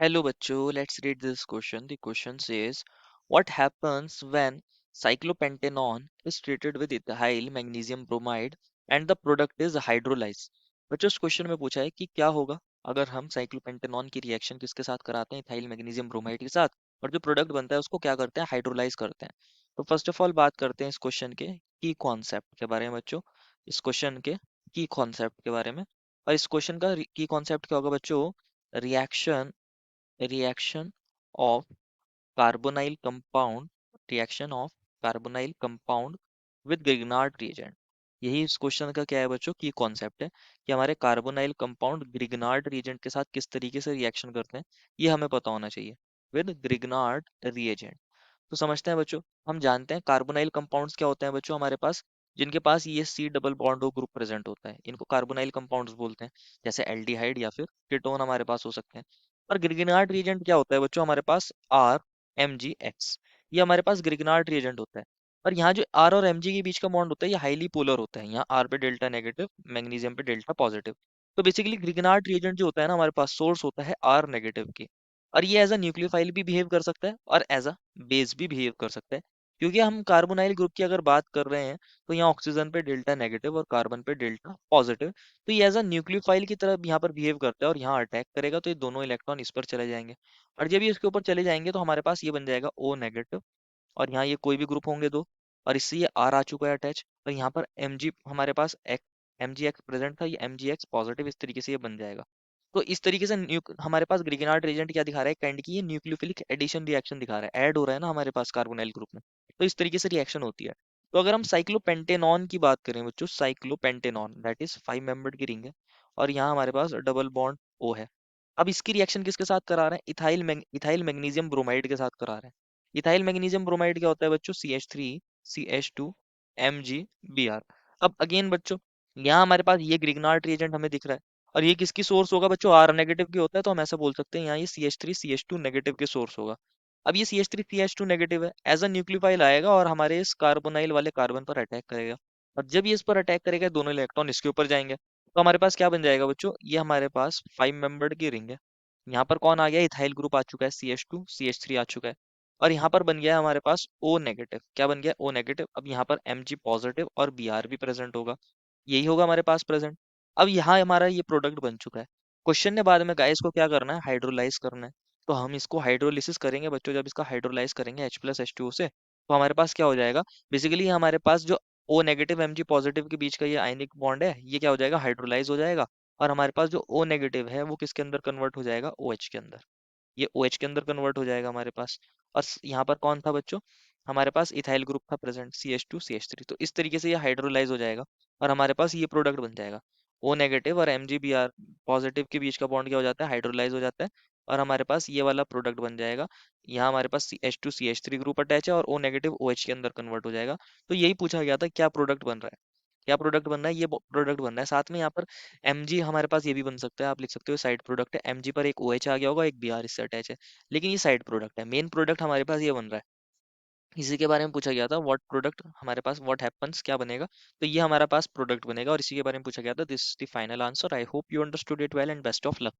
Hello bachcho, let's read this question. The question says, what happens when cyclopentanone is treated with ethyl magnesium bromide and the product is hydrolyzed? बच्चों इस question में पूछा है कि क्या होगा अगर हम साइक्लोपेंटेनॉन की रिएक्शन किसके साथ कराते हैं, इथाइल मैग्नीशियम ब्रोमाइड के साथ, और जो प्रोडक्ट बनता है उसको क्या करते हैं, हाइड्रोलाइज करते हैं। तो फर्स्ट ऑफ ऑल बात करते हैं इस क्वेश्चन के की कॉन्सेप्ट के बारे में बच्चों। इस क्वेश्चन के की कॉन्सेप्ट के बारे में, और इस क्वेश्चन का की कॉन्सेप्ट क्या होगा बच्चों? Reaction reaction of carbonyl compound reaction of carbonyl compound with Grignard reagent। यही इस क्वेश्चन का क्या है बच्चों, की कॉन्सेप्ट है कि हमारे कार्बोनाइल कंपाउंड ग्रिग्नार्ड रिएजेंट के साथ किस तरीके से रिएक्शन करते हैं, ये हमें पता होना चाहिए। विद ग्रिग्नार्ड रिएजेंट तो समझते हैं बच्चों। हम जानते हैं कार्बोनाइल कंपाउंड्स क्या होते हैं बच्चों हमारे पास, जिनके पास ये C double bond O group present होता है, इनको कार्बोनाइल कंपाउंड्स बोलते हैं। जैसे एल्डिहाइड या फिर कीटोन हमारे पास हो सकते हैं। और ग्रिग्नार्ड रिएजेंट क्या होता है बच्चों हमारे पास? आर एम जी एक्स, ये हमारे पास ग्रिग्नार्ड रिएजेंट होता है। और यहाँ जो आर और एम जी के बीच का बॉन्ड होता है ये हाईली पोलर होता है, यहाँ आर पे डेल्टा नेगेटिव, मैग्नीशियम पे डेल्टा पॉजिटिव। तो बेसिकली ग्रिग्नार्ड रिएजेंट जो होता है ना हमारे पास, सोर्स होता है आर नेगेटिव की। और ये एज अ न्यूक्लियोफाइल भी बिहेव कर सकता है और एज अ बेस भी बिहेव कर सकता है। क्योंकि हम कार्बोनाइल ग्रुप की अगर बात कर रहे हैं तो यहाँ ऑक्सीजन पे डेल्टा नेगेटिव और कार्बन पे डेल्टा पॉजिटिव। तो ये एज अ न्यूक्लियोफाइल की तरह यहाँ पर बिहेव करता है और यहाँ अटैक करेगा, तो ये दोनों इलेक्ट्रॉन इस पर चले जाएंगे। और जब ये इसके ऊपर चले जाएंगे तो हमारे पास ये बन जाएगा ओ नेगेटिव, और यहाँ ये कोई भी ग्रुप होंगे दो, और इससे ये आर आ चुका है अटैच, और यहाँ पर एम जी हमारे पास एम जी एक्स प्रेजेंट था, ये एम जी एक्स पॉजिटिव, इस तरीके से ये बन जाएगा। तो इस तरीके से हमारे पास ग्रिग्नार्ड रिएजेंट क्या दिखा रहा है, काइंड की ये न्यूक्लियोफिलिक एडिशन रिएक्शन दिखा रहा है, ऐड हो रहा है ना हमारे पास कार्बोनाइल ग्रुप में। तो इस तरीके से रिएक्शन होती है। तो अगर हम साइक्लोपेंटेनॉन की बात करें बच्चों, साइक्लोपेंटेनॉन दैट इज 5 मेंबर्ड की रिंग है, और यहाँ हमारे पास डबल बॉन्ड ओ है। अब इसकी रिएक्शन किसके साथ करा रहे हैं? इथाइल मैग्नीशियम ब्रोमाइड के साथ करा रहे हैं। इथाइल मैग्नीशियम ब्रोमाइड क्या होता है बच्चों? CH3CH2MgBr। अब अगेन बच्चों, यहाँ हमारे पास ये ग्रिग्नार्ड रिएजेंट हमें दिख रहा है, और ये किसकी सोर्स होगा बच्चों? आर नेगेटिव की होता है, तो हम ऐसा बोल सकते हैं यहाँ ये CH3CH2 नेगेटिव के सोर्स होगा। अब ये CH3CH2 नेगेटिव है, एज अ न्यूक्लियोफाइल आएगा और हमारे इस कार्बोनाइल वाले कार्बन पर अटैक करेगा। और जब ये इस पर अटैक करेगा दोनों इलेक्ट्रॉन इसके ऊपर जाएंगे, तो हमारे पास क्या बन जाएगा बच्चों? ये हमारे पास 5 मेंबर्ड की रिंग है। यहाँ पर कौन आ गया? इथाइल ग्रुप आ चुका है, CH2CH3 आ चुका है। और यहाँ पर बन गया है हमारे पास O नेगेटिव। क्या बन गया? O negative. अब यहाँ पर Mg पॉजिटिव और Br भी प्रेजेंट होगा, यही होगा हमारे पास प्रेजेंट। अब यहाँ हमारा ये प्रोडक्ट बन चुका है। क्वेश्चन ने बाद में कहा इसको क्या करना है? हाइड्रोलाइज करना है। तो हम इसको हाइड्रोलिसिस करेंगे बच्चों, जब इसका हाइड्रोलाइज करेंगे H+H2O से, तो हमारे पास क्या हो जाएगा? बेसिकली हमारे पास जो O नेगेटिव Mg पॉजिटिव के बीच का ये आयनिक बॉन्ड है, ये क्या हो जाएगा? हाइड्रोलाइज हो जाएगा। और हमारे पास जो O नेगेटिव है वो किसके अंदर कन्वर्ट हो जाएगा? OH के अंदर। ये OH के अंदर कन्वर्ट हो जाएगा हमारे पास। और यहाँ पर कौन था बच्चों? हमारे पास इथाइल ग्रुप था प्रेजेंट, CH2CH3। तो इस तरीके से ये हाइड्रोलाइज हो जाएगा और हमारे पास ये प्रोडक्ट बन जाएगा। O नेगेटिव और MgBr पॉजिटिव के बीच का बॉन्ड क्या हो जाता है? हाइड्रोलाइज हो जाता है, और हमारे पास ये वाला प्रोडक्ट बन जाएगा। यहाँ हमारे पास H2CH3 ग्रुप अटैच है और O नेगेटिव OH के अंदर कन्वर्ट हो जाएगा। तो यही पूछा गया था, क्या प्रोडक्ट बन रहा है? क्या प्रोडक्ट बन रहा है? ये प्रोडक्ट बन रहा है। साथ में यहाँ पर Mg हमारे पास ये भी बन सकता है, आप लिख सकते हो साइड प्रोडक्ट है। Mg पर एक OH आ गया होगा, एक Br इससे अटैच है, लेकिन ये साइड प्रोडक्ट है। मेन प्रोडक्ट हमारे पास ये बन रहा है। इसी के बारे में पूछा गया था, व्हाट प्रोडक्ट हमारे पास, व्हाट हैपेंस, क्या बनेगा? तो ये हमारा पास प्रोडक्ट बनेगा, और इसी के बारे में पूछा गया था। This is the final answer. I hope you understood it well and best of luck.